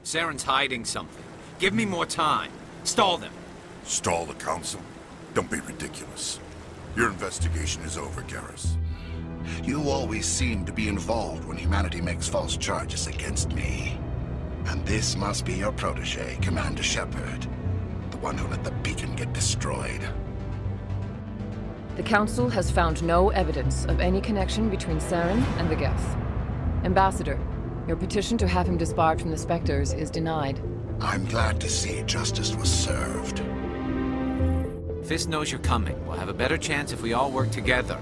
Saren's hiding something. Give me more time. Stall them. Stall the Council? Don't be ridiculous. Your investigation is over, Garrus. You always seem to be involved when humanity makes false charges against me. And this must be your protege, Commander Shepard. The one who let the beacon get destroyed. The Council has found no evidence of any connection between Saren and the Geth. Ambassador, your petition to have him disbarred from the Spectres is denied. I'm glad to see justice was served. Fist knows you're coming. We'll have a better chance if we all work together.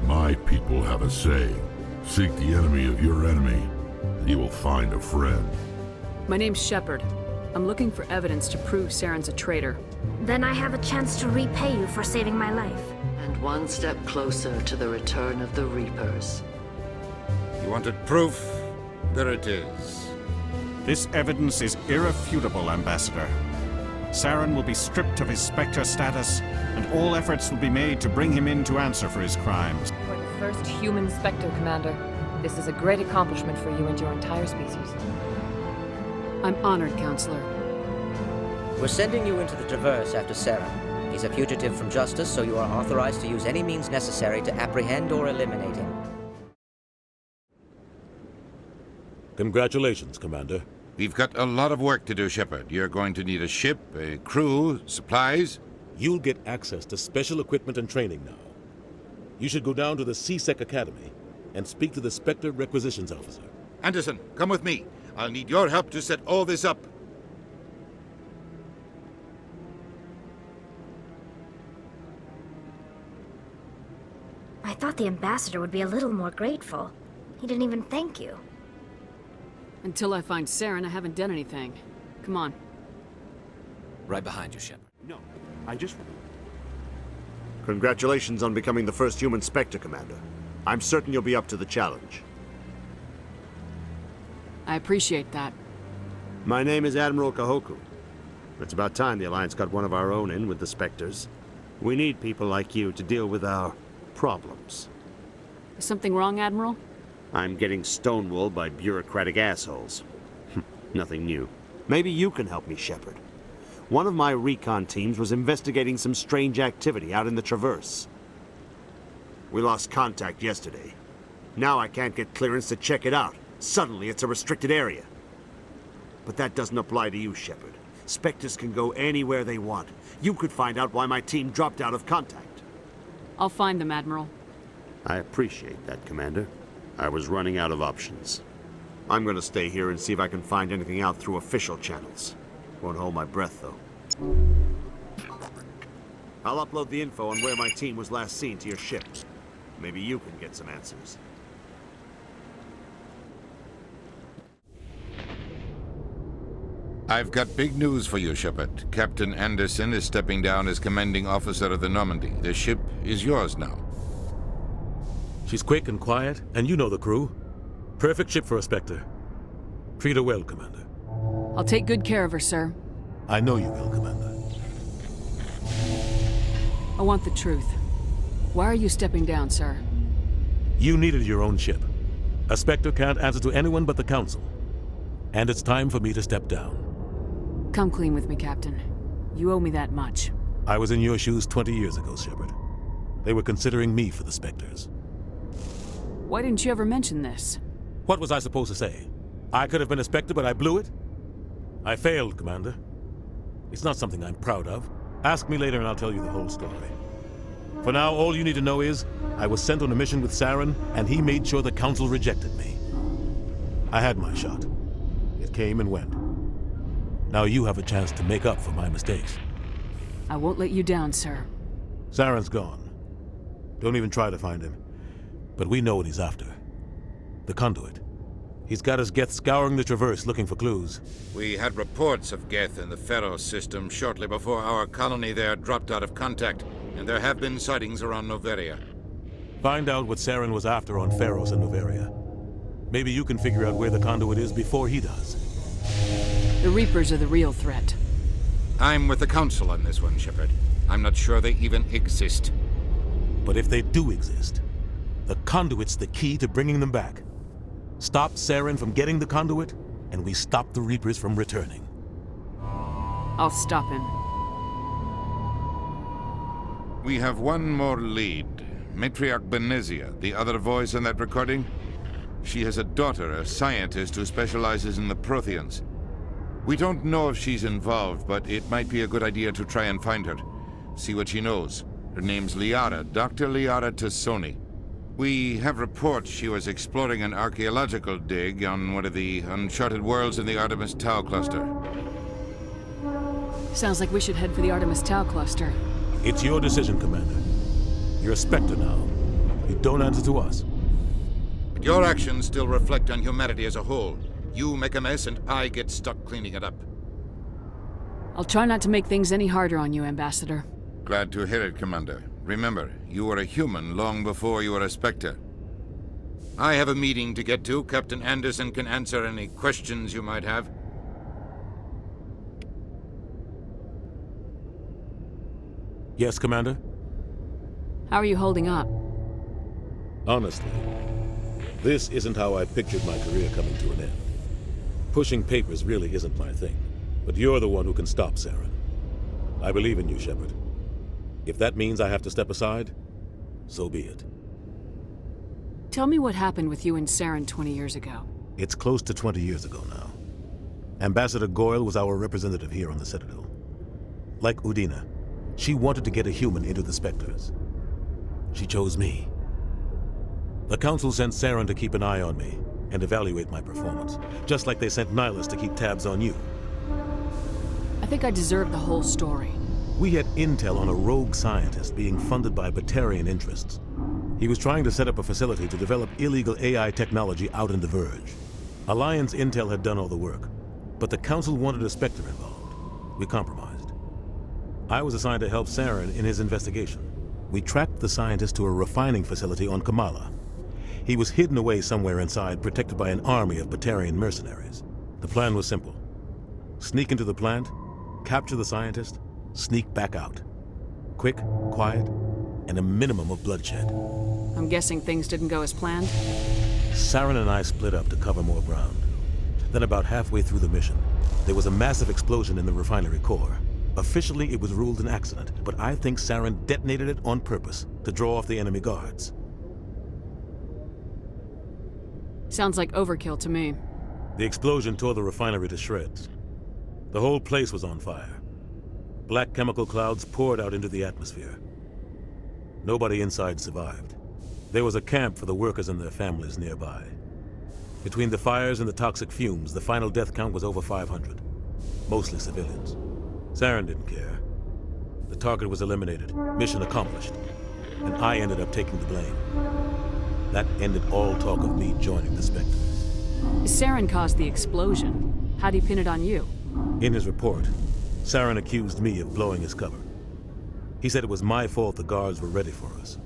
My people have a saying. Seek the enemy of your enemy, and you will find a friend. My name's Shepard. I'm looking for evidence to prove Saren's a traitor. Then I have a chance to repay you for saving my life. And one step closer to the return of the Reapers. You wanted proof? There it is. This evidence is irrefutable, Ambassador. Saren will be stripped of his Spectre status, and all efforts will be made to bring him in to answer for his crimes. For the first human Spectre, Commander, this is a great accomplishment for you and your entire species. I'm honored, Counselor. We're sending you into the Traverse after Saren. He's a fugitive from justice, so you are authorized to use any means necessary to apprehend or eliminate him. Congratulations, Commander. We've got a lot of work to do, Shepard. You're going to need a ship, a crew, supplies. You'll get access to special equipment and training now. You should go down to the C-Sec Academy and speak to the Spectre Requisitions Officer. Anderson, come with me. I'll need your help to set all this up. I thought the Ambassador would be a little more grateful. He didn't even thank you. Until I find Saren, I haven't done anything. Come on. Right behind you, Shepard. No, I just... Congratulations on becoming the first human Spectre, Commander. I'm certain you'll be up to the challenge. I appreciate that. My name is Admiral Kahoku. It's about time the Alliance got one of our own in with the Spectres. We need people like you to deal with our problems. Is something wrong, Admiral? I'm getting stonewalled by bureaucratic assholes. Nothing new. Maybe you can help me, Shepard. One of my recon teams was investigating some strange activity out in the Traverse. We lost contact yesterday. Now I can't get clearance to check it out. Suddenly it's a restricted area. But that doesn't apply to you, Shepard. Spectres can go anywhere they want. You could find out why my team dropped out of contact. I'll find them, Admiral. I appreciate that, Commander. I was running out of options. I'm gonna stay here and see if I can find anything out through official channels. Won't hold my breath, though. I'll upload the info on where my team was last seen to your ship. Maybe you can get some answers. I've got big news for you, Shepard. Captain Anderson is stepping down as commanding officer of the Normandy. The ship is yours now. She's quick and quiet, and you know the crew. Perfect ship for a Spectre. Treat her well, Commander. I'll take good care of her, sir. I know you will, Commander. I want the truth. Why are you stepping down, sir? You needed your own ship. A Spectre can't answer to anyone but the Council. And it's time for me to step down. Come clean with me, Captain. You owe me that much. I was in your shoes 20 years ago, Shepard. They were considering me for the Spectres. Why didn't you ever mention this? What was I supposed to say? I could have been a Spectre, but I blew it? I failed, Commander. It's not something I'm proud of. Ask me later and I'll tell you the whole story. For now, all you need to know is, I was sent on a mission with Saren, and he made sure the Council rejected me. I had my shot. It came and went. Now you have a chance to make up for my mistakes. I won't let you down, sir. Saren's gone. Don't even try to find him. But we know what he's after. The conduit. He's got his Geth scouring the Traverse looking for clues. We had reports of Geth in the Pharos system shortly before our colony there dropped out of contact, and there have been sightings around Noveria. Find out what Saren was after on Pharos and Noveria. Maybe you can figure out where the conduit is before he does. The Reapers are the real threat. I'm with the Council on this one, Shepard. I'm not sure they even exist. But if they do exist, the conduit's the key to bringing them back. Stop Saren from getting the conduit, and we stop the Reapers from returning. I'll stop him. We have one more lead. Matriarch Benezia, the other voice in that recording. She has a daughter, a scientist who specializes in the Protheans. We don't know if she's involved, but it might be a good idea to try and find her. See what she knows. Her name's Liara, Dr. Liara Tassoni. We have reports she was exploring an archaeological dig on one of the uncharted worlds in the Artemis Tau cluster. Sounds like we should head for the Artemis Tau cluster. It's your decision, Commander. You're a Spectre now. You don't answer to us. But your actions still reflect on humanity as a whole. You make a mess and I get stuck cleaning it up. I'll try not to make things any harder on you, Ambassador. Glad to hear it, Commander. Remember, you were a human long before you were a Spectre. I have a meeting to get to. Captain Anderson can answer any questions you might have. Yes, Commander? How are you holding up? Honestly, this isn't how I pictured my career coming to an end. Pushing papers really isn't my thing, but you're the one who can stop Saren. I believe in you, Shepard. If that means I have to step aside, so be it. Tell me what happened with you and Saren 20 years ago. It's close to 20 years ago now. Ambassador Goyle was our representative here on the Citadel. Like Udina, she wanted to get a human into the Spectres. She chose me. The Council sent Saren to keep an eye on me and evaluate my performance, just like they sent Nihilus to keep tabs on you. I think I deserve the whole story. We had intel on a rogue scientist being funded by Batarian interests. He was trying to set up a facility to develop illegal AI technology out in the Verge. Alliance intel had done all the work, but the Council wanted a Spectre involved. We compromised. I was assigned to help Saren in his investigation. We tracked the scientist to a refining facility on Kamala. He was hidden away somewhere inside, protected by an army of Batarian mercenaries. The plan was simple. Sneak into the plant, capture the scientist, sneak back out. Quick, quiet, and a minimum of bloodshed. I'm guessing things didn't go as planned? Saren and I split up to cover more ground. Then about halfway through the mission, there was a massive explosion in the refinery core. Officially, it was ruled an accident, but I think Saren detonated it on purpose to draw off the enemy guards. Sounds like overkill to me. The explosion tore the refinery to shreds. The whole place was on fire. Black chemical clouds poured out into the atmosphere. Nobody inside survived. There was a camp for the workers and their families nearby. Between the fires and the toxic fumes, the final death count was over 500. Mostly civilians. Saren didn't care. The target was eliminated, mission accomplished, and I ended up taking the blame. That ended all talk of me joining the Spectres. Saren caused the explosion. How'd he pin it on you? In his report, Saren accused me of blowing his cover. He said it was my fault the guards were ready for us.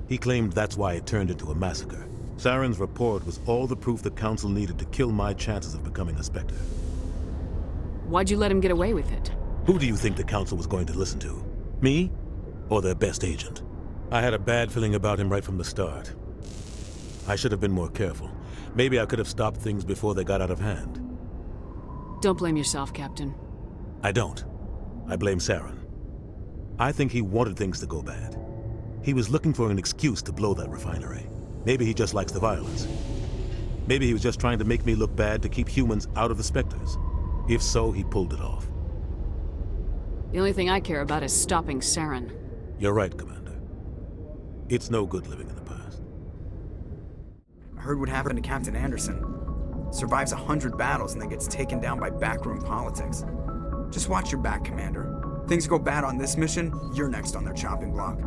He claimed that's why it turned into a massacre. Saren's report was all the proof the Council needed to kill my chances of becoming a Spectre. Why'd you let him get away with it? Who do you think the Council was going to listen to? Me? Or their best agent? I had a bad feeling about him right from the start. I should have been more careful. Maybe I could have stopped things before they got out of hand. Don't blame yourself, Captain. I don't. I blame Saren. I think he wanted things to go bad. He was looking for an excuse to blow that refinery. Maybe he just likes the violence. Maybe he was just trying to make me look bad to keep humans out of the Spectres. If so, he pulled it off. The only thing I care about is stopping Saren. You're right, Commander. It's no good living in the past. I heard what happened to Captain Anderson. Survives 100 battles and then gets taken down by backroom politics. Just watch your back, Commander. Things go bad on this mission, you're next on their chopping block.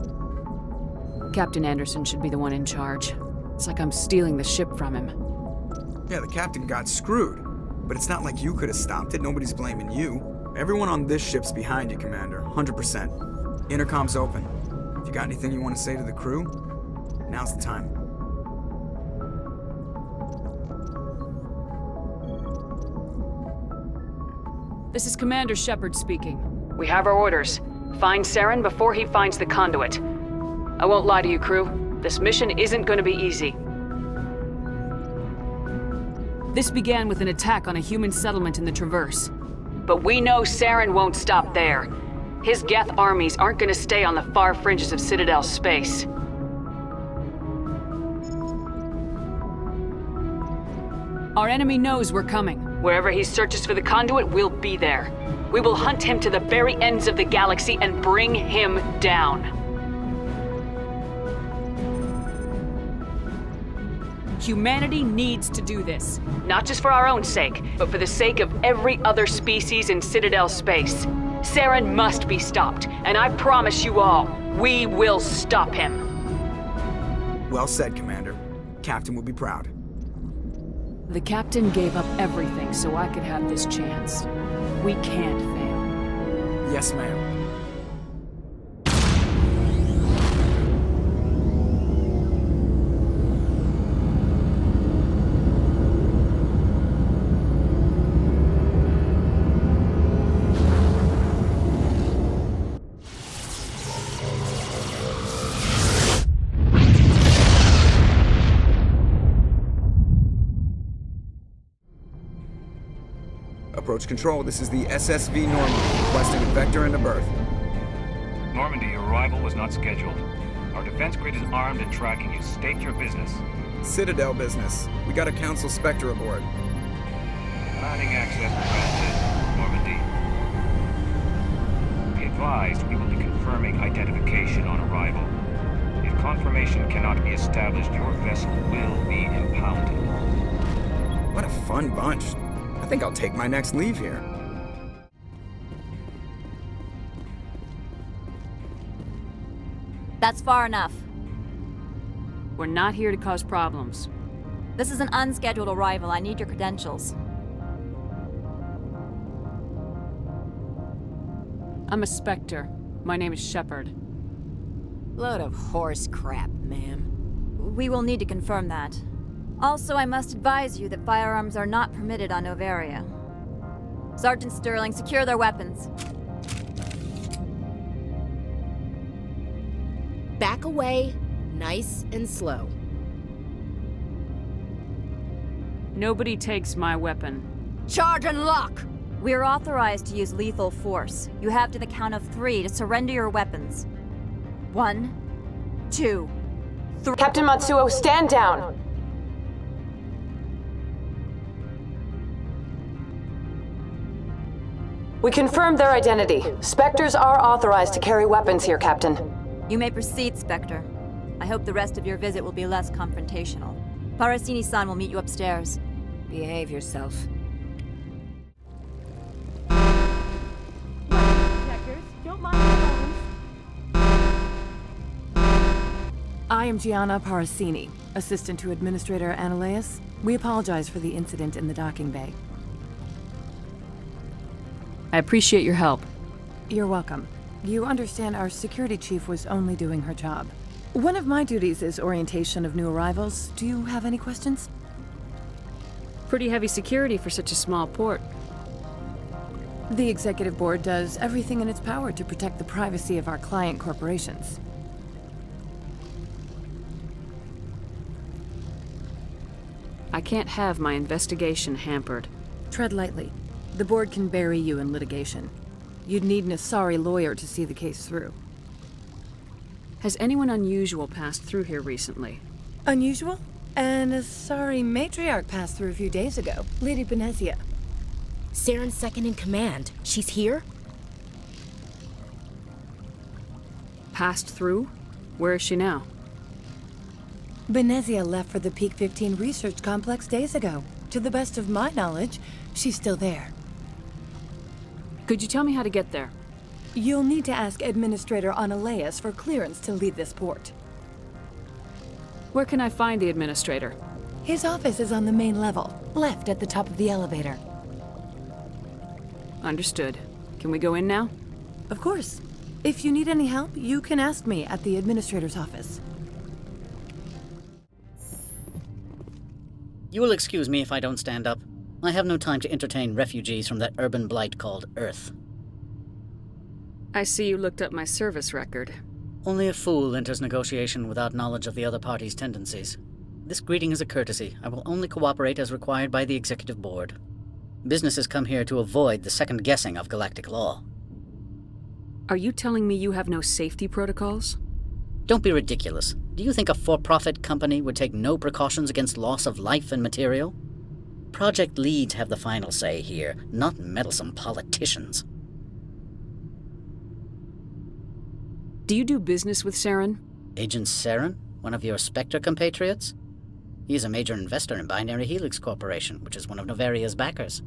Captain Anderson should be the one in charge. It's like I'm stealing the ship from him. Yeah, the captain got screwed. But it's not like you could have stopped it. Nobody's blaming you. Everyone on this ship's behind you, Commander. 100%. Intercom's open. If you got anything you want to say to the crew, now's the time. This is Commander Shepard speaking. We have our orders. Find Saren before he finds the conduit. I won't lie to you, crew. This mission isn't going to be easy. This began with an attack on a human settlement in the Traverse. But we know Saren won't stop there. His Geth armies aren't gonna stay on the far fringes of Citadel space. Our enemy knows we're coming. Wherever he searches for the conduit, we'll be there. We will hunt him to the very ends of the galaxy and bring him down. Humanity needs to do this. Not just for our own sake, but for the sake of every other species in Citadel space. Saren must be stopped, and I promise you all, we will stop him. Well said, Commander. Captain will be proud. The Captain gave up everything so I could have this chance. We can't fail. Yes, ma'am. Approach control, this is the SSV Normandy, requesting a vector and a berth. Normandy, your arrival was not scheduled. Our defense grid is armed and tracking you. State your business. Citadel business. We got a Council Spectre aboard. Granting access granted, Normandy. Be advised, we will be confirming identification on arrival. If confirmation cannot be established, your vessel will be impounded. What a fun bunch. I think I'll take my next leave here. That's far enough. We're not here to cause problems. This is an unscheduled arrival. I need your credentials. I'm a Spectre. My name is Shepard. Load of horse crap, ma'am. We will need to confirm that. Also, I must advise you that firearms are not permitted on Novaria. Sergeant Sterling, secure their weapons. Back away, nice and slow. Nobody takes my weapon. Charge and lock! We are authorized to use lethal force. You have to the count of 3 to surrender your weapons. 1, 2, 3. Captain Matsuo, stand down! We confirmed their identity. Spectres are authorized to carry weapons here, Captain. You may proceed, Spectre. I hope the rest of your visit will be less confrontational. Parasini-san will meet you upstairs. Behave yourself. I am Gianna Parasini, assistant to Administrator Ananias. We apologize for the incident in the docking bay. I appreciate your help. You're welcome. You understand our security chief was only doing her job. One of my duties is orientation of new arrivals. Do you have any questions? Pretty heavy security for such a small port. The executive board does everything in its power to protect the privacy of our client corporations. I can't have my investigation hampered. Tread lightly. The board can bury you in litigation. You'd need an Asari lawyer to see the case through. Has anyone unusual passed through here recently? Unusual? An Asari matriarch passed through a few days ago. Lady Benezia. Saren's second in command. She's here? Passed through? Where is she now? Benezia left for the Peak 15 research complex days ago. To the best of my knowledge, she's still there. Could you tell me how to get there? You'll need to ask Administrator Ananias for clearance to leave this port. Where can I find the Administrator? His office is on the main level, left at the top of the elevator. Understood. Can we go in now? Of course. If you need any help, you can ask me at the Administrator's office. You will excuse me if I don't stand up. I have no time to entertain refugees from that urban blight called Earth. I see you looked up my service record. Only a fool enters negotiation without knowledge of the other party's tendencies. This greeting is a courtesy. I will only cooperate as required by the Executive Board. Businesses come here to avoid the second guessing of galactic law. Are you telling me you have no safety protocols? Don't be ridiculous. Do you think a for-profit company would take no precautions against loss of life and material? Project leads have the final say here, not meddlesome politicians. Do you do business with Saren? Agent Saren? One of your Spectre compatriots? He is a major investor in Binary Helix Corporation, which is one of Novaria's backers.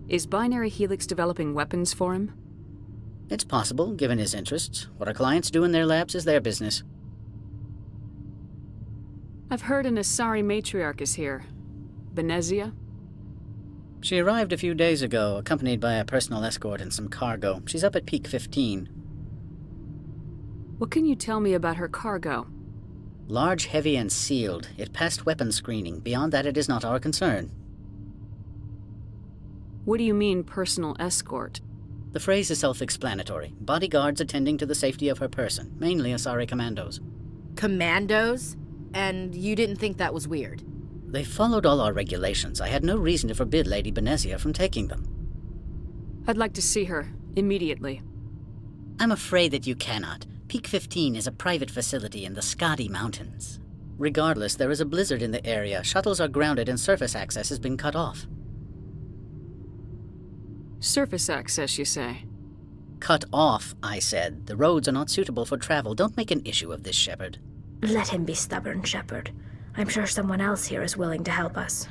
Is Binary Helix developing weapons for him? It's possible, given his interests. What our clients do in their labs is their business. I've heard an Asari matriarch is here. Benezia? She arrived a few days ago, accompanied by a personal escort and some cargo. She's up at Peak 15. What can you tell me about her cargo? Large, heavy, and sealed. It passed weapons screening. Beyond that, it is not our concern. What do you mean, personal escort? The phrase is self-explanatory. Bodyguards attending to the safety of her person, mainly Asari commandos. Commandos? And you didn't think that was weird? They followed all our regulations. I had no reason to forbid Lady Benezia from taking them. I'd like to see her, immediately. I'm afraid that you cannot. Peak 15 is a private facility in the Skadi Mountains. Regardless, there is a blizzard in the area. Shuttles are grounded and surface access has been cut off. Surface access, you say? Cut off, I said. The roads are not suitable for travel. Don't make an issue of this, Shepard. Let him be stubborn, Shepard. I'm sure someone else here is willing to help us.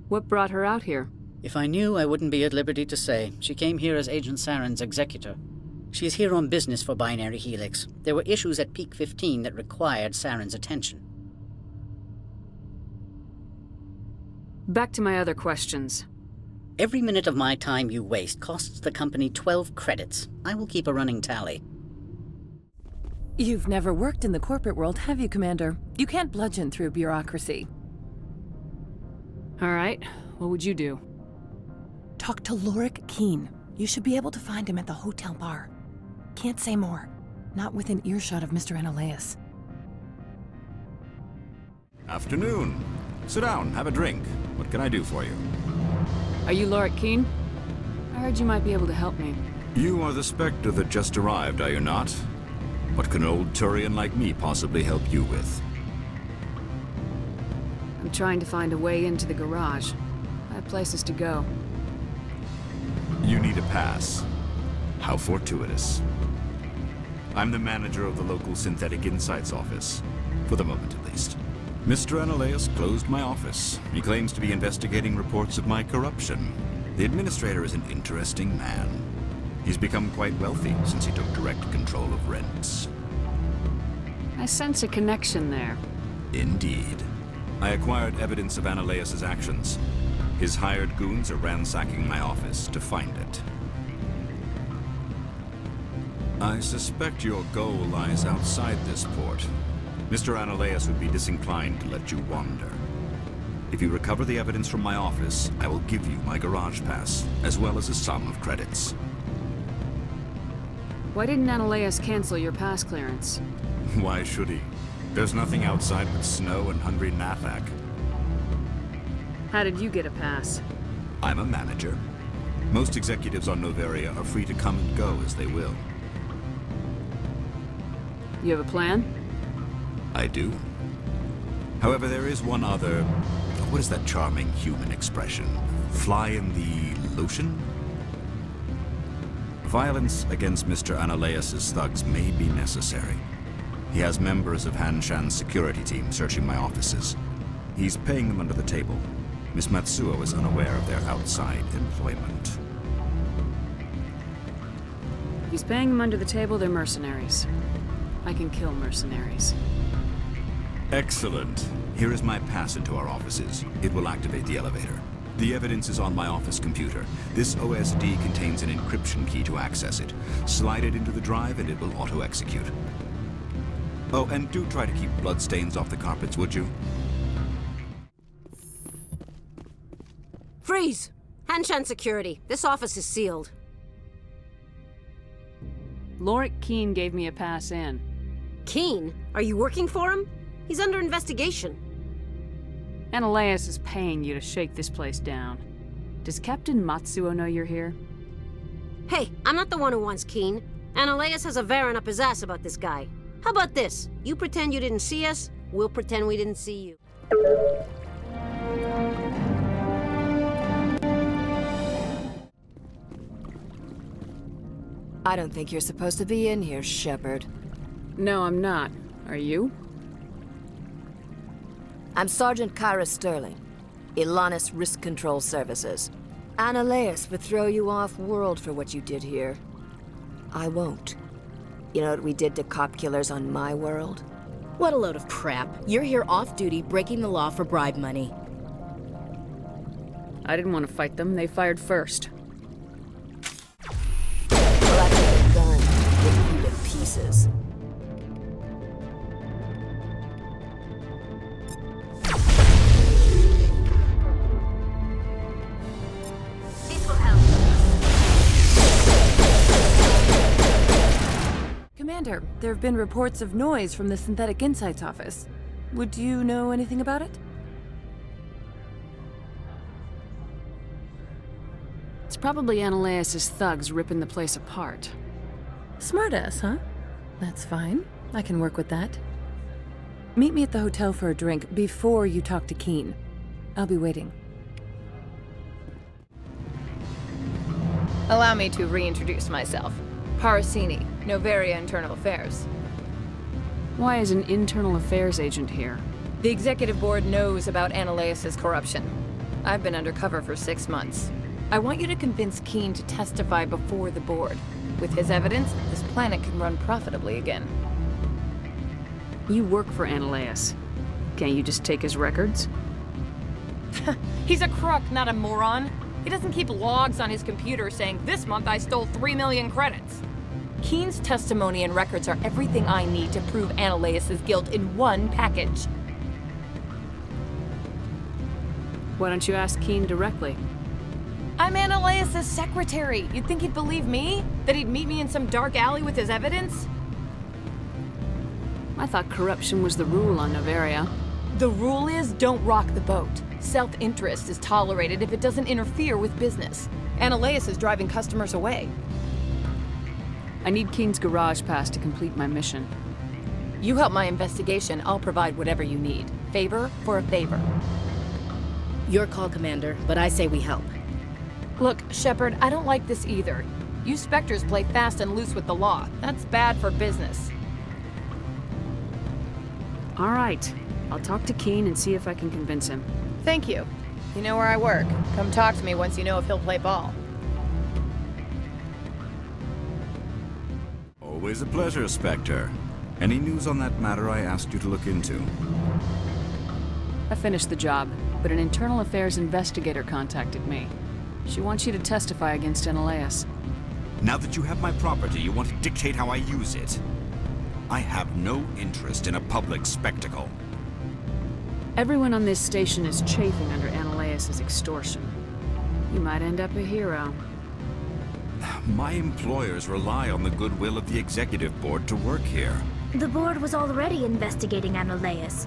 What brought her out here? If I knew, I wouldn't be at liberty to say. She came here as Agent Saren's executor. She is here on business for Binary Helix. There were issues at Peak 15 that required Saren's attention. Back to my other questions. Every minute of my time you waste costs the company 12 credits. I will keep a running tally. You've never worked in the corporate world, have you, Commander? You can't bludgeon through bureaucracy. All right. What would you do? Talk to Lorik Keen. You should be able to find him at the hotel bar. Can't say more. Not within earshot of Mr. Analaeus. Afternoon. Sit down, have a drink. What can I do for you? Are you Lorik Keen? I heard you might be able to help me. You are the Spectre that just arrived, are you not? What can an old Turian like me possibly help you with? I'm trying to find a way into the garage. I have places to go. You need a pass. How fortuitous. I'm the manager of the local Synthetic Insights office. For the moment, at least. Mr. Analaeus closed my office. He claims to be investigating reports of my corruption. The administrator is an interesting man. He's become quite wealthy since he took direct control of rents. I sense a connection there. Indeed. I acquired evidence of Analaeus' actions. His hired goons are ransacking my office to find it. I suspect your goal lies outside this port. Mr. Analaeus would be disinclined to let you wander. If you recover the evidence from my office, I will give you my garage pass, as well as a sum of credits. Why didn't Analaeus cancel your pass clearance? Why should he? There's nothing outside but snow and hungry Nathak. How did you get a pass? I'm a manager. Most executives on Novaria are free to come and go as they will. You have a plan? I do. However, there is one other... What is that charming human expression? Fly in the lotion? Violence against Mr. Analaeus' thugs may be necessary. He has members of Han Shan's security team searching my offices. He's paying them under the table. Miss Matsuo is unaware of their outside employment. If he's paying them under the table, they're mercenaries. I can kill mercenaries. Excellent. Here is my pass into our offices. It will activate the elevator. The evidence is on my office computer. This OSD contains an encryption key to access it. Slide it into the drive and it will auto-execute. Oh, and do try to keep bloodstains off the carpets, would you? Freeze! Hanshan security. This office is sealed. Lorik Keen gave me a pass in. Keen? Are you working for him? He's under investigation. Analeus is paying you to shake this place down. Does Captain Matsuo know you're here? Hey, I'm not the one who wants Keen. Analeus has a Varen up his ass about this guy. How about this? You pretend you didn't see us, we'll pretend we didn't see you. I don't think you're supposed to be in here, Shepard. No, I'm not. Are you? I'm Sergeant Kyra Sterling, Ilanis Risk Control Services. Analeus would throw you off-world for what you did here. I won't. You know what we did to cop killers on my world? What a load of crap. You're here off-duty, breaking the law for bribe money. I didn't want to fight them. They fired first. Well, I took a gun, rip you to pieces. Commander, there have been reports of noise from the Synthetic Insights office. Would you know anything about it? It's probably Analeus' thugs ripping the place apart. Smartass, huh? That's fine. I can work with that. Meet me at the hotel for a drink before you talk to Keen. I'll be waiting. Allow me to reintroduce myself. Parasini, Novaria Internal Affairs. Why is an internal affairs agent here? The executive board knows about Analeus' corruption. I've been undercover for 6 months. I want you to convince Keen to testify before the board. With his evidence, this planet can run profitably again. You work for Analeus. Can't you just take his records? He's a crook, not a moron. He doesn't keep logs on his computer saying, "This month I stole 3 million credits." Keen's testimony and records are everything I need to prove Analeus' guilt in one package. Why don't you ask Keen directly? I'm Analeus' secretary. You'd think he'd believe me? That he'd meet me in some dark alley with his evidence? I thought corruption was the rule on Novaria. The rule is don't rock the boat. Self-interest is tolerated if it doesn't interfere with business. Analeus is driving customers away. I need Keen's garage pass to complete my mission. You help my investigation, I'll provide whatever you need. Favor for a favor. Your call, Commander, but I say we help. Look, Shepard, I don't like this either. You Spectres play fast and loose with the law. That's bad for business. All right. I'll talk to Keen and see if I can convince him. Thank you. You know where I work. Come talk to me once you know if he'll play ball. Always a pleasure, Spectre. Any news on that matter I asked you to look into? I finished the job, but an internal affairs investigator contacted me. She wants you to testify against Analeus. Now that you have my property, you want to dictate how I use it. I have no interest in a public spectacle. Everyone on this station is chafing under Analeus' extortion. You might end up a hero. My employers rely on the goodwill of the executive board to work here. The board was already investigating Analeus.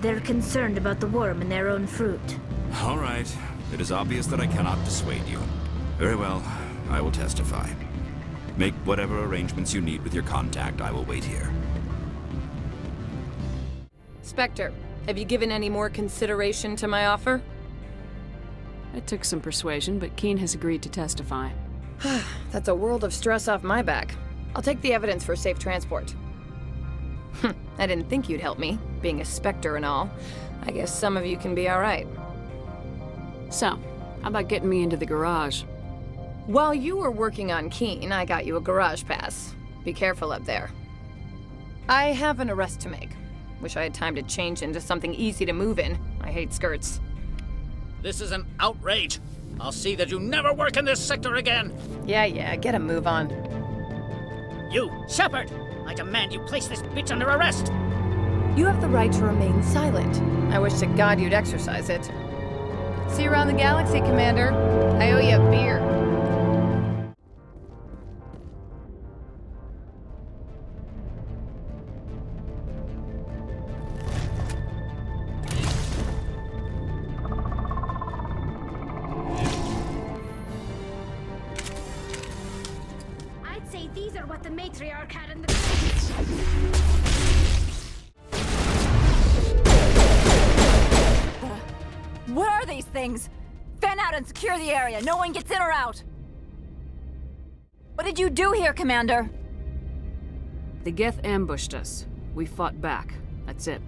They're concerned about the worm in their own fruit. All right. It is obvious that I cannot dissuade you. Very well. I will testify. Make whatever arrangements you need with your contact. I will wait here. Spectre, have you given any more consideration to my offer? It took some persuasion, but Keen has agreed to testify. That's a world of stress off my back. I'll take the evidence for safe transport. I didn't think you'd help me, being a Spectre and all. I guess some of you can be all right. So, how about getting me into the garage? While you were working on Keen, I got you a garage pass. Be careful up there. I have an arrest to make. Wish I had time to change into something easy to move in. I hate skirts. This is an outrage. I'll see that you never work in this sector again. Yeah, get a move on. You, Shepard! I demand you place this bitch under arrest! You have the right to remain silent. I wish to God you'd exercise it. See you around the galaxy, Commander. I owe you a beer. what the matriarch had in the... What are these things? Fan out and secure the area. No one gets in or out. What did you do here, Commander? The Geth ambushed us. We fought back. That's it.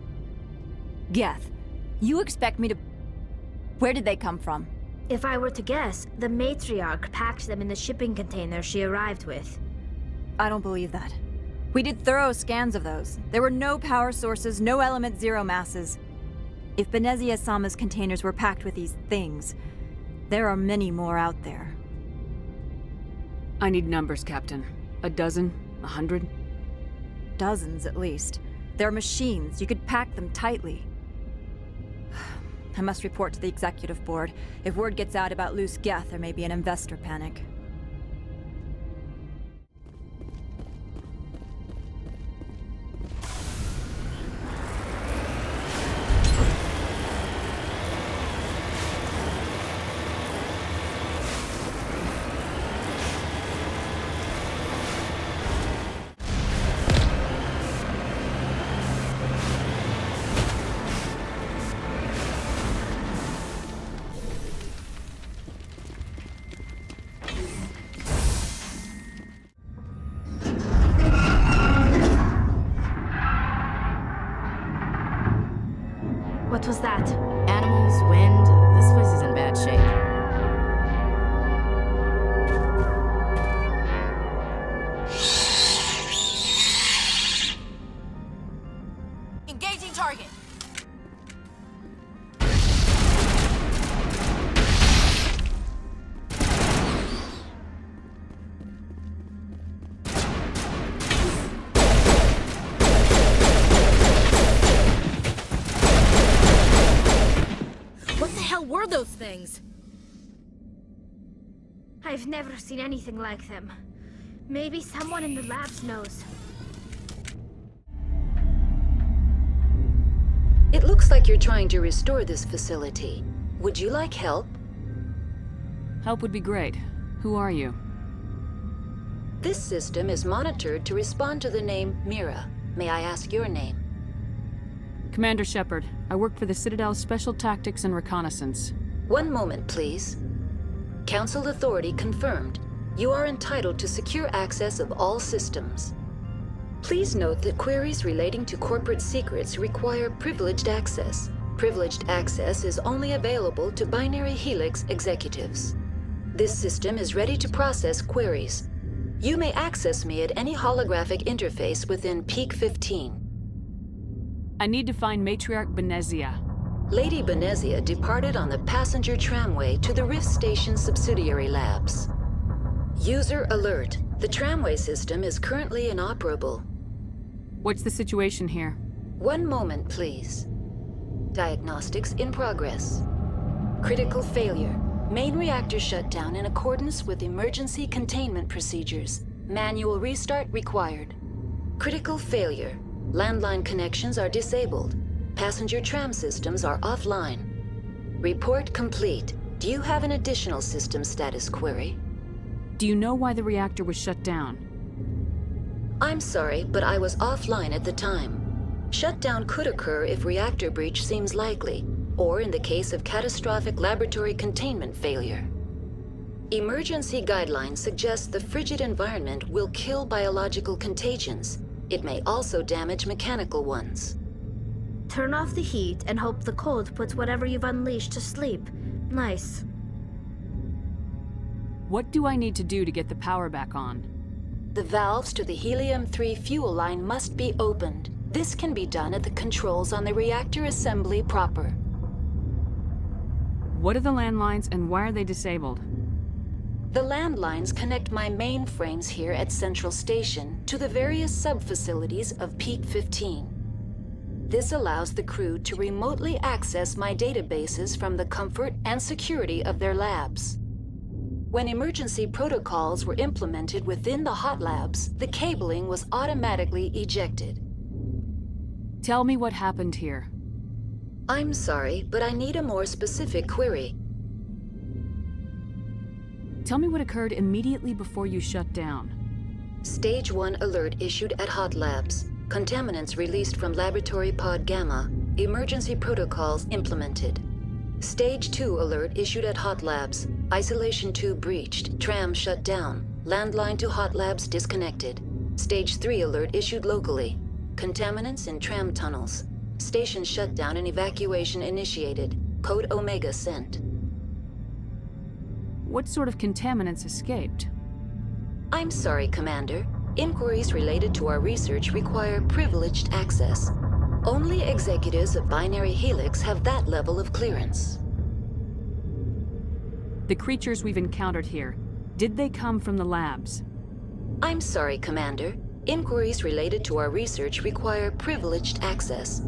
Geth, you expect me to... Where did they come from? If I were to guess, the matriarch packed them in the shipping container she arrived with. I don't believe that. We did thorough scans of those. There were no power sources, no element zero masses. If Benezia Sama's containers were packed with these things, there are many more out there. I need numbers, Captain. 12? 100? Dozens, at least. They're machines. You could pack them tightly. I must report to the executive board. If word gets out about loose Geth, there may be an investor panic. What was that? Animals, wind. This place is in bad shape. Engaging target. What the hell were those things? I've never seen anything like them. Maybe someone in the labs knows. It looks like you're trying to restore this facility. Would you like help? Help would be great. Who are you? This system is monitored to respond to the name Mira. May I ask your name? Commander Shepard. I work for the Citadel's Special Tactics and Reconnaissance. One moment, please. Council authority confirmed. You are entitled to secure access of all systems. Please note that queries relating to corporate secrets require privileged access. Privileged access is only available to Binary Helix executives. This system is ready to process queries. You may access me at any holographic interface within Peak 15. I need to find Matriarch Benezia. Lady Benezia departed on the passenger tramway to the Rift Station subsidiary labs. User alert. The tramway system is currently inoperable. What's the situation here? One moment, please. Diagnostics in progress. Critical failure. Main reactor shut down in accordance with emergency containment procedures. Manual restart required. Critical failure. Landline connections are disabled. Passenger tram systems are offline. Report complete. Do you have an additional system status query? Do you know why the reactor was shut down? I'm sorry, but I was offline at the time. Shutdown could occur if reactor breach seems likely, or in the case of catastrophic laboratory containment failure. Emergency guidelines suggest the frigid environment will kill biological contagions. It may also damage mechanical ones. Turn off the heat and hope the cold puts whatever you've unleashed to sleep. Nice. What do I need to do to get the power back on? The valves to the Helium-3 fuel line must be opened. This can be done at the controls on the reactor assembly proper. What are the landlines and why are they disabled? The landlines connect my mainframes here at Central Station to the various sub-facilities of Peak 15. This allows the crew to remotely access my databases from the comfort and security of their labs. When emergency protocols were implemented within the hot labs, the cabling was automatically ejected. Tell me what happened here. I'm sorry, but I need a more specific query. Tell me what occurred immediately before you shut down. Stage 1 alert issued at Hot Labs. Contaminants released from Laboratory Pod Gamma. Emergency protocols implemented. Stage 2 alert issued at Hot Labs. Isolation tube breached. Tram shut down. Landline to Hot Labs disconnected. Stage 3 alert issued locally. Contaminants in tram tunnels. Station shutdown and evacuation initiated. Code Omega sent. What sort of contaminants escaped? I'm sorry, Commander. Inquiries related to our research require privileged access. Only executives of Binary Helix have that level of clearance. The creatures we've encountered here, did they come from the labs? I'm sorry, Commander. Inquiries related to our research require privileged access.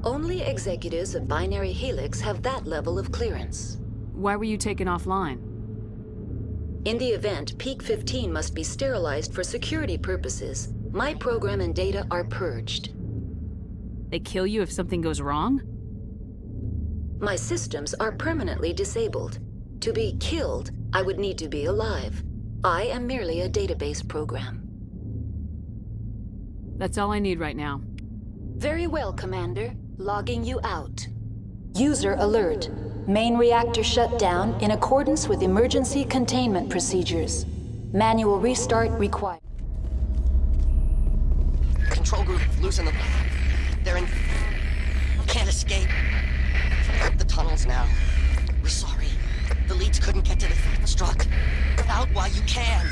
Only executives of Binary Helix have that level of clearance. Why were you taken offline? In the event, Peak 15 must be sterilized for security purposes. My program and data are purged. They kill you if something goes wrong? My systems are permanently disabled. To be killed, I would need to be alive. I am merely a database program. That's all I need right now. Very well, Commander. Logging you out. User alert. Main reactor shut down in accordance with emergency containment procedures. Manual restart required. Control group, loosen them. They're in... Can't escape. The tunnels now. We're sorry. The leads couldn't get to the struck. Get out while you can.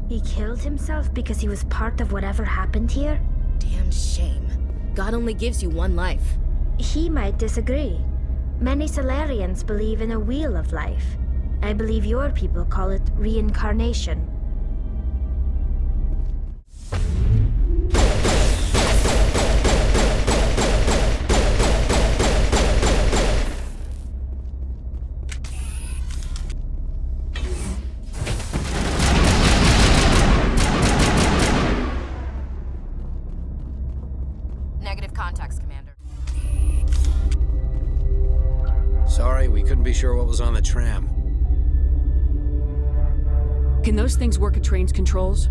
He killed himself because he was part of whatever happened here? Damn shame. God only gives you one life. He might disagree. Many Solarians believe in a wheel of life. I believe your people call it reincarnation. Negative contacts, Commander. Sorry, we couldn't be sure what was on the tram. Can those things work at train's controls?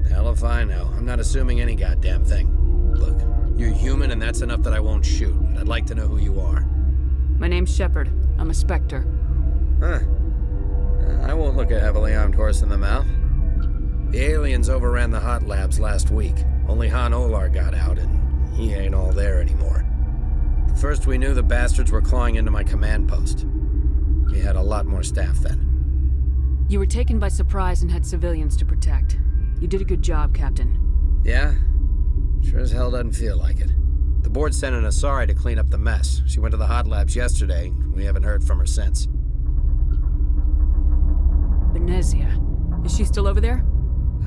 Hell if I know. I'm not assuming any goddamn thing. Look, you're human and that's enough that I won't shoot. But I'd like to know who you are. My name's Shepard. I'm a Spectre. Huh. I won't look a heavily armed horse in the mouth. The aliens overran the Hot Labs last week. Only Han Olar got out and he ain't all there anymore. The first we knew, the bastards were clawing into my command post. We had a lot more staff then. You were taken by surprise and had civilians to protect. You did a good job, Captain. Yeah? Sure as hell doesn't feel like it. The board sent an Asari to clean up the mess. She went to the Hot Labs yesterday. We haven't heard from her since. Benezia. Is she still over there?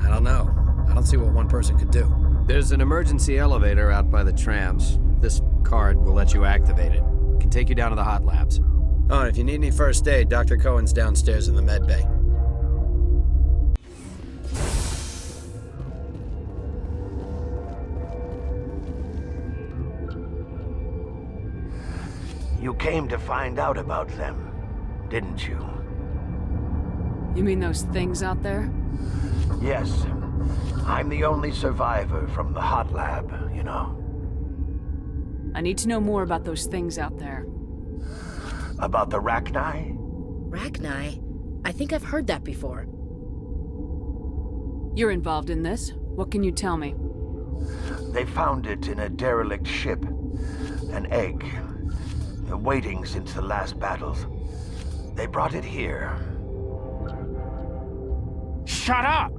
I don't know. I don't see what one person could do. There's an emergency elevator out by the trams. This card will let you activate it. It can take you down to the Hot Labs. Oh, and if you need any first aid, Dr. Cohen's downstairs in the med bay. You came to find out about them, didn't you? You mean those things out there? Yes. I'm the only survivor from the Hot Lab, you know. I need to know more about those things out there. About the Rachni? Rachni? I think I've heard that before. You're involved in this. What can you tell me? They found it in a derelict ship. An egg. Waiting since the last battles. They brought it here. Shut up!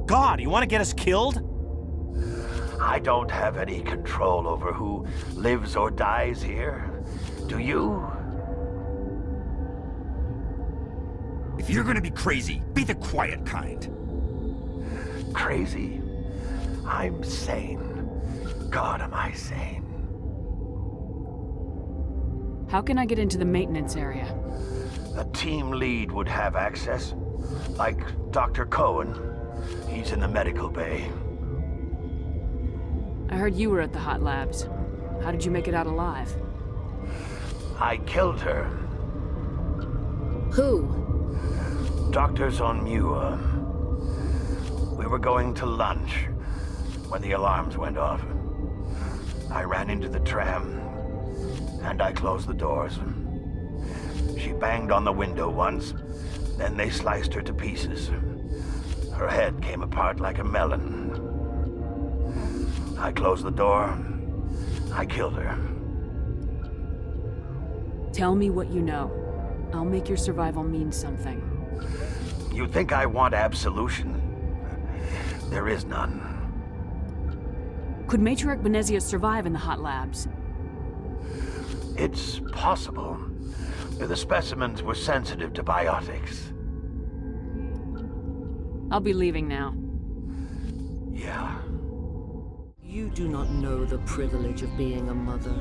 God, you want to get us killed? I don't have any control over who lives or dies here. Do you? If you're gonna be crazy, be the quiet kind. Crazy? I'm sane. God, am I sane. How can I get into the maintenance area? A team lead would have access. Like Dr. Cohen. He's in the medical bay. I heard you were at the Hot Labs. How did you make it out alive? I killed her. Who? Doctors on Muir. We were going to lunch when the alarms went off. I ran into the tram, and I closed the doors. She banged on the window once, then they sliced her to pieces. Her head came apart like a melon. I closed the door. I killed her. Tell me what you know. I'll make your survival mean something. You think I want absolution? There is none. Could Matriarch Benezia survive in the hot labs? It's possible. The specimens were sensitive to biotics. I'll be leaving now. Yeah. You do not know the privilege of being a mother.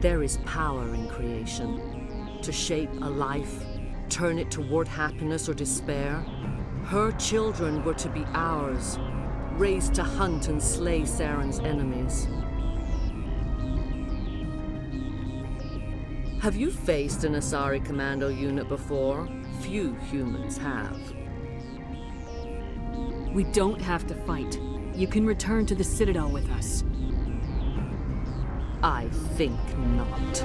There is power in creation. To shape a life, turn it toward happiness or despair. Her children were to be ours, raised to hunt and slay Saren's enemies. Have you faced an Asari commando unit before? Few humans have. We don't have to fight. You can return to the Citadel with us. I think not.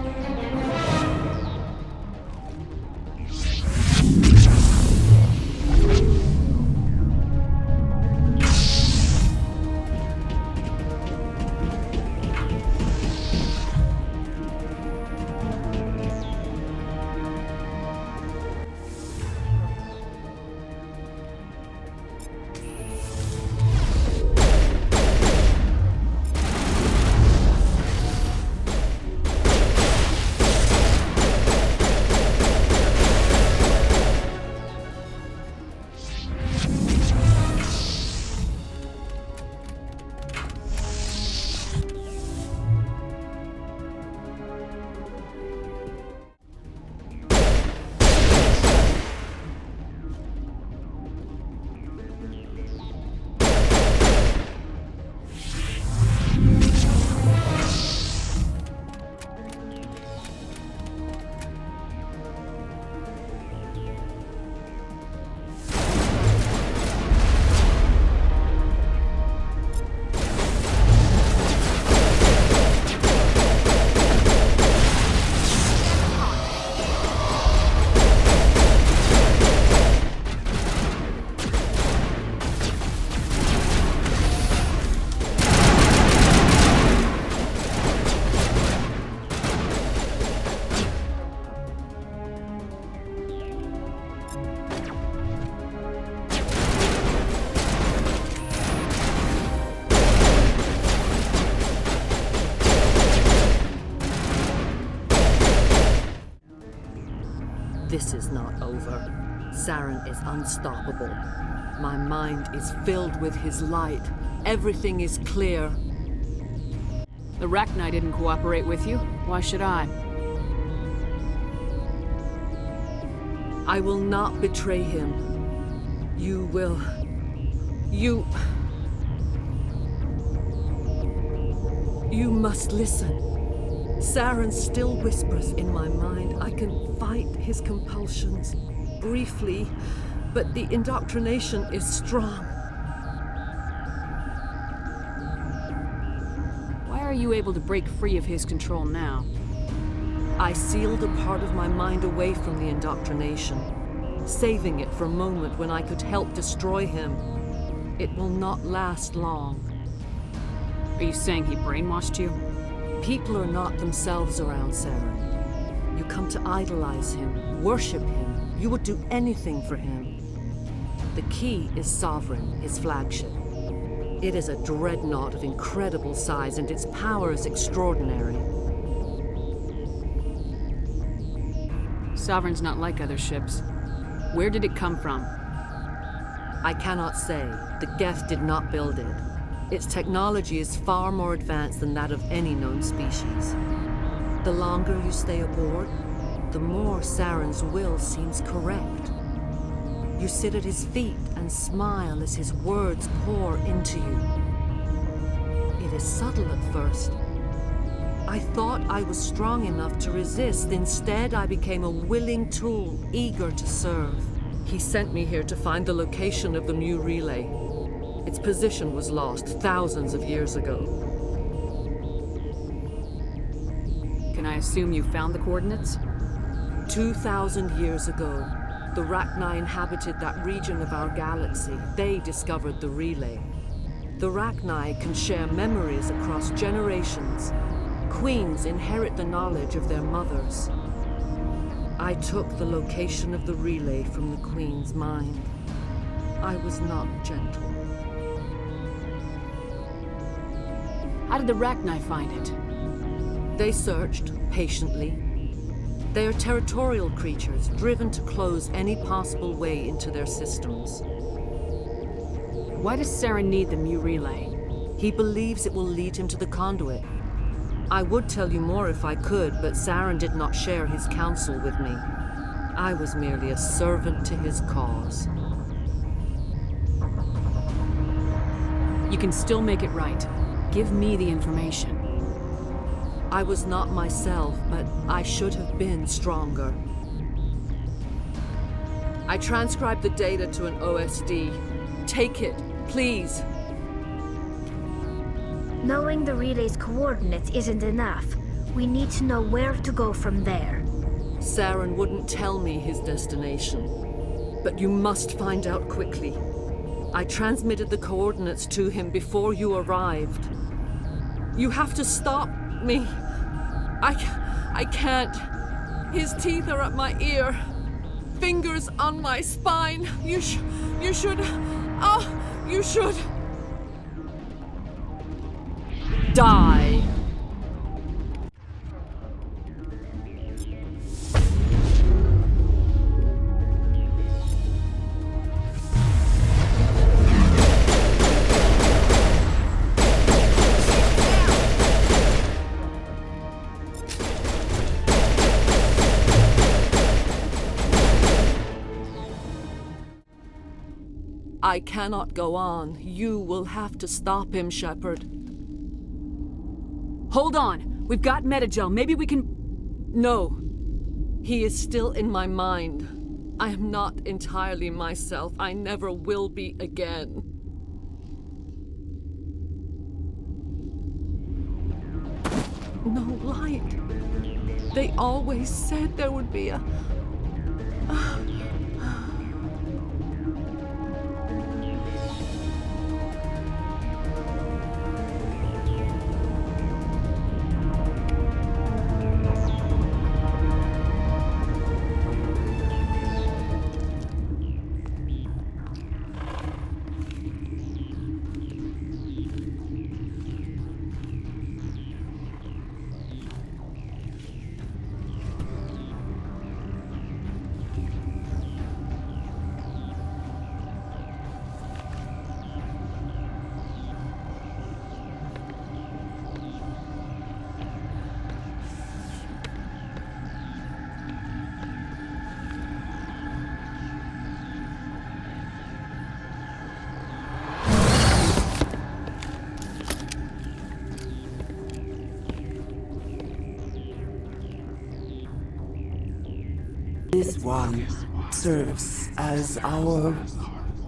This is not over. Saren is unstoppable. My mind is filled with his light. Everything is clear. The Rachni didn't cooperate with you. Why should I? I will not betray him. You will. You must listen. Saren still whispers in my mind. I can fight his compulsions, briefly, but the indoctrination is strong. Why are you able to break free of his control now? I sealed a part of my mind away from the indoctrination, saving it for a moment when I could help destroy him. It will not last long. Are you saying he brainwashed you? People are not themselves around Saren. You come to idolize him, worship him. You would do anything for him. The key is Sovereign, his flagship. It is a dreadnought of incredible size, and its power is extraordinary. Sovereign's not like other ships. Where did it come from? I cannot say. The Geth did not build it. Its technology is far more advanced than that of any known species. The longer you stay aboard, the more Saren's will seems correct. You sit at his feet and smile as his words pour into you. It is subtle at first. I thought I was strong enough to resist. Instead, I became a willing tool, eager to serve. He sent me here to find the location of the Mu relay. Its position was lost thousands of years ago. Can I assume you found the coordinates? 2,000 years ago, the Rachni inhabited that region of our galaxy. They discovered the relay. The Rachni can share memories across generations. Queens inherit the knowledge of their mothers. I took the location of the relay from the Queen's mind. I was not gentle. How did the Rachni find it? They searched patiently. They are territorial creatures, driven to close any possible way into their systems. Why does Saren need the Mu relay? He believes it will lead him to the conduit. I would tell you more if I could, but Saren did not share his counsel with me. I was merely a servant to his cause. You can still make it right. Give me the information. I was not myself, but I should have been stronger. I transcribed the data to an OSD. Take it, please. Knowing the relay's coordinates isn't enough. We need to know where to go from there. Saren wouldn't tell me his destination. But you must find out quickly. I transmitted the coordinates to him before you arrived. You have to stop me. I can't. His teeth are at my ear. Fingers on my spine. You should... Oh, you should... die. I cannot go on. You will have to stop him, Shepard. Hold on! We've got Metagel. Maybe we can... No. He is still in my mind. I am not entirely myself. I never will be again. No light. They always said there would be a... This one serves as our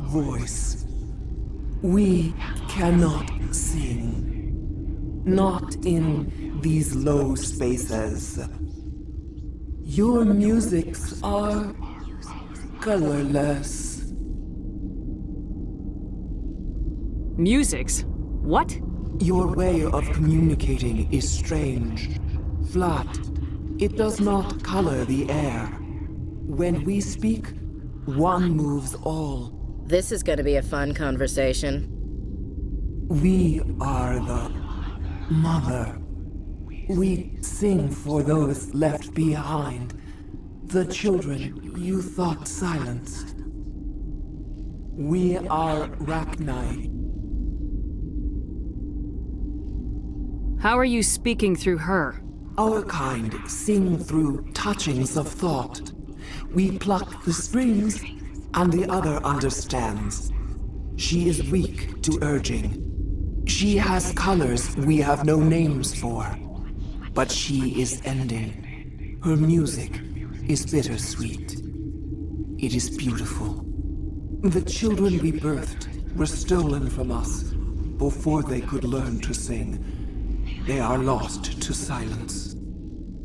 voice. We cannot sing. Not in these low spaces. Your musics are colorless. Musics? What? Your way of communicating is strange. Flat. It does not color the air. When we speak, one moves all. This is gonna be a fun conversation. We are the mother. We sing for those left behind. The children you thought silenced. We are Rachni. How are you speaking through her? Our kind sing through touchings of thought. We pluck the strings, and the other understands. She is weak to urging. She has colors we have no names for. But she is ending. Her music is bittersweet. It is beautiful. The children we birthed were stolen from us before they could learn to sing. They are lost to silence.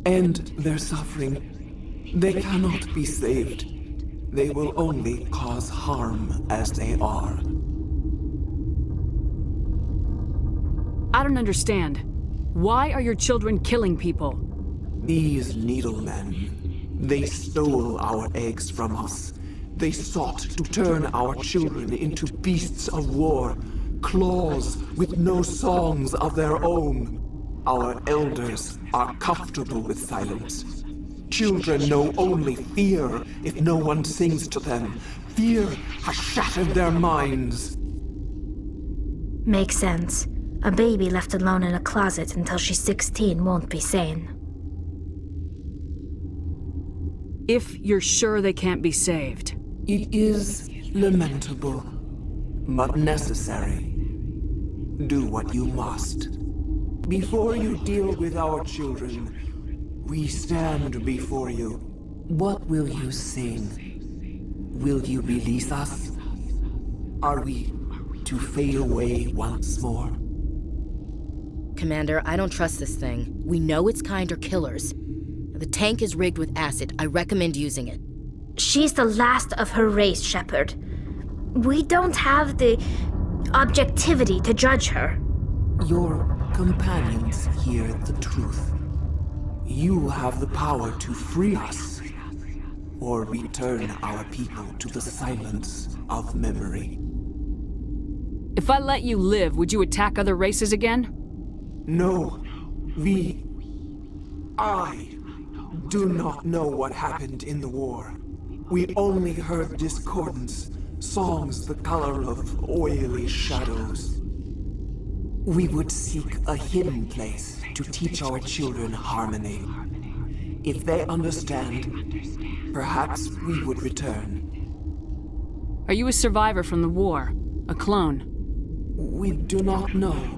And their suffering, they cannot be saved. They will only cause harm as they are. I don't understand. Why are your children killing people? These needlemen, they stole our eggs from us. They sought to turn our children into beasts of war, claws with no songs of their own. Our elders are comfortable with silence. Children know only fear if no one sings to them. Fear has shattered their minds. Makes sense. A baby left alone in a closet until she's 16 won't be sane. If you're sure they can't be saved. It is lamentable, but necessary. Do what you must. Before you deal with our children, we stand before you. What will you sing? Will you release us? Are we to fade away once more? Commander, I don't trust this thing. We know its kind are killers. The tank is rigged with acid. I recommend using it. She's the last of her race, Shepard. We don't have the objectivity to judge her. Your companions hear the truth. You have the power to free us, or return our people to the silence of memory. If I let you live, would you attack other races again? No, I do not know what happened in the war. We only heard discordance, songs the color of oily shadows. We would seek a hidden place to teach our children harmony. If they understand, perhaps we would return. Are you a survivor from the war? A clone? We do not know.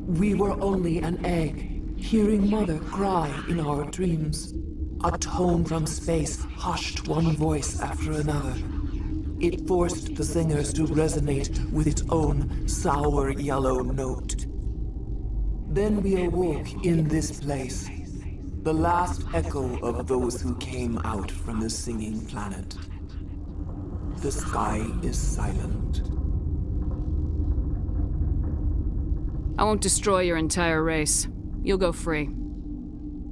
We were only an egg, hearing Mother cry in our dreams. A tone from space hushed one voice after another. It forced the singers to resonate with its own sour yellow note. Then we awoke in this place, the last echo of those who came out from the singing planet. The sky is silent. I won't destroy your entire race. You'll go free.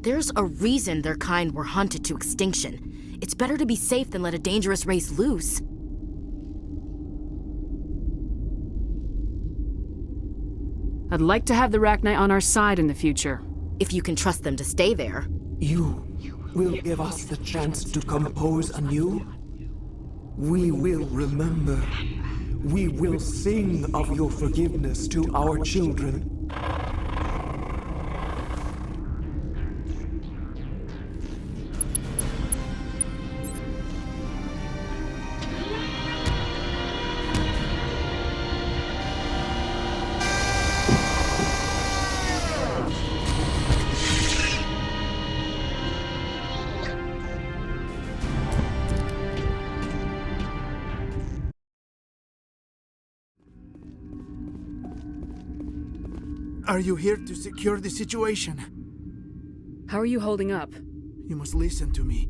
There's a reason their kind were hunted to extinction. It's better to be safe than let a dangerous race loose. I'd like to have the Rachni on our side in the future. If you can trust them to stay there. You will give us the chance to compose anew? We will remember. We will sing of your forgiveness to our children. Are you here to secure the situation? How are you holding up? You must listen to me.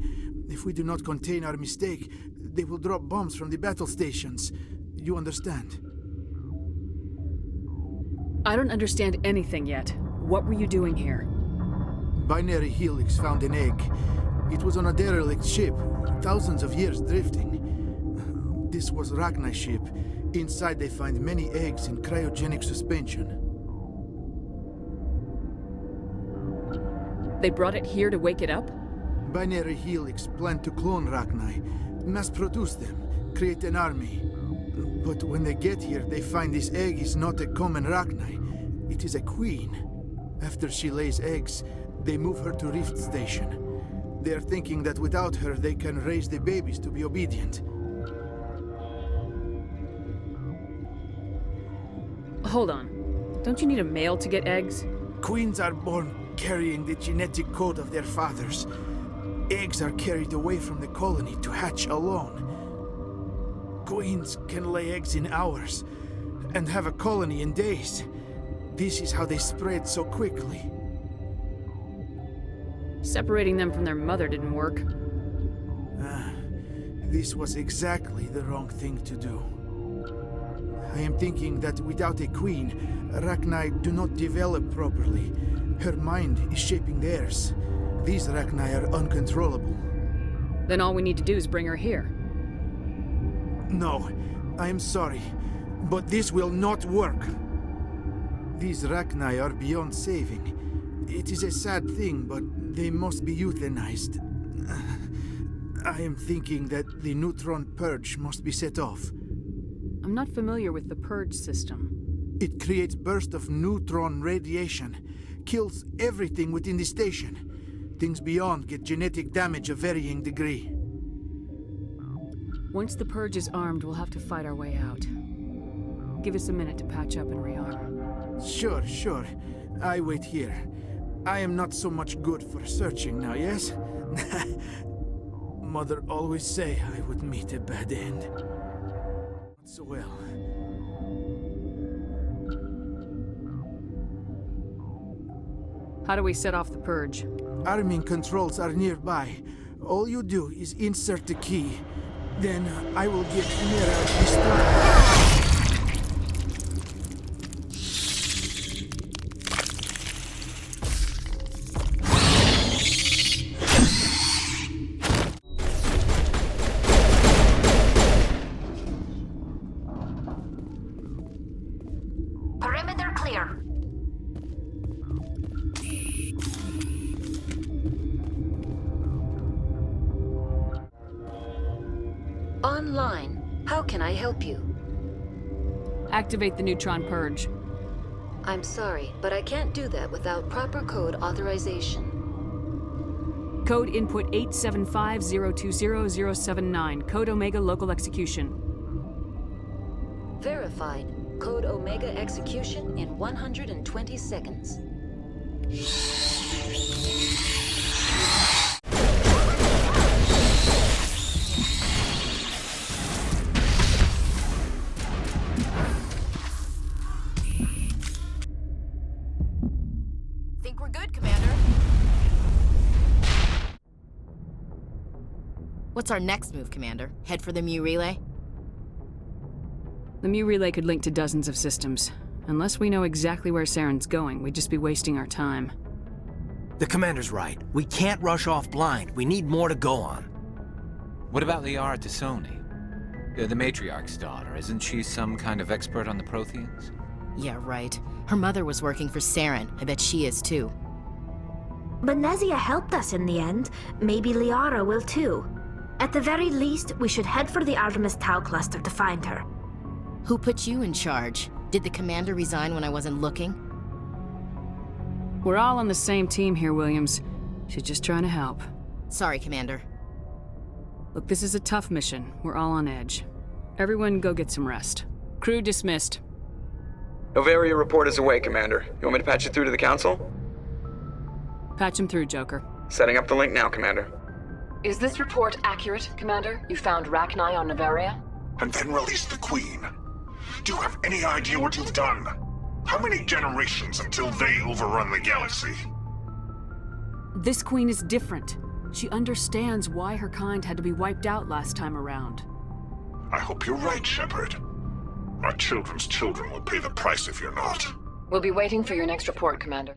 If we do not contain our mistake, they will drop bombs from the battle stations. You understand? I don't understand anything yet. What were you doing here? Binary Helix found an egg. It was on a derelict ship, thousands of years drifting. This was Rachni's ship. Inside they find many eggs in cryogenic suspension. They brought it here to wake it up? Binary Helix planned to clone Rachni, mass-produce them, create an army. But when they get here, they find this egg is not a common Rachni. It is a queen. After she lays eggs, they move her to Rift Station. They are thinking that without her, they can raise the babies to be obedient. Hold on. Don't you need a male to get eggs? Queens are born carrying the genetic code of their fathers. Eggs are carried away from the colony to hatch alone. Queens can lay eggs in hours. and have a colony in days. This is how they spread so quickly. Separating them from their mother didn't work. This was exactly the wrong thing to do. I am thinking that without a queen, Rachni do not develop properly. Her mind is shaping theirs. These Rachni are uncontrollable. Then all we need to do is bring her here. No, I am sorry, but this will not work. These Rachni are beyond saving. It is a sad thing, but they must be euthanized. I am thinking that the neutron purge must be set off. I'm not familiar with the purge system. It creates bursts of neutron radiation, kills everything within the station. Things beyond get genetic damage of varying degree. Once the purge is armed, we'll have to fight our way out. Give us a minute to patch up and rearm. Sure. I wait here. I am not so much good for searching now, yes? Mother always say I would meet a bad end. Not so well. How do we set off the purge? Arming controls are nearby. All you do is insert the key. Then I will get Mira destroyed. Perimeter clear. Online. How can I help you? Activate the neutron purge. I'm sorry, but I can't do that without proper code authorization. Code input 875020079. Code Omega local execution. Verified. Code Omega execution in 120 seconds. Think we're good, Commander? What's our next move, Commander? Head for the Mu relay? The Mu relay could link to dozens of systems. Unless we know exactly where Saren's going, we'd just be wasting our time. The Commander's right. We can't rush off blind. We need more to go on. What about Liara Tassoni? The Matriarch's daughter. Isn't she some kind of expert on the Protheans? Yeah, right. Her mother was working for Saren. I bet she is too. Benezia helped us in the end. Maybe Liara will too. At the very least, we should head for the Artemis Tau cluster to find her. Who put you in charge? Did the commander resign when I wasn't looking? We're all on the same team here, Williams. She's just trying to help. Sorry, Commander. Look, this is a tough mission. We're all on edge. Everyone go get some rest. Crew dismissed. Novaria report is away, Commander. You want me to patch it through to the Council? Patch him through, Joker. Setting up the link now, Commander. Is this report accurate, Commander? You found Rachni on Novaria? And then released the Queen. Do you have any idea what you've done? How many generations until they overrun the galaxy? This Queen is different. She understands why her kind had to be wiped out last time around. I hope you're right, Shepard. Our children's children will pay the price if you're not. We'll be waiting for your next report, Commander.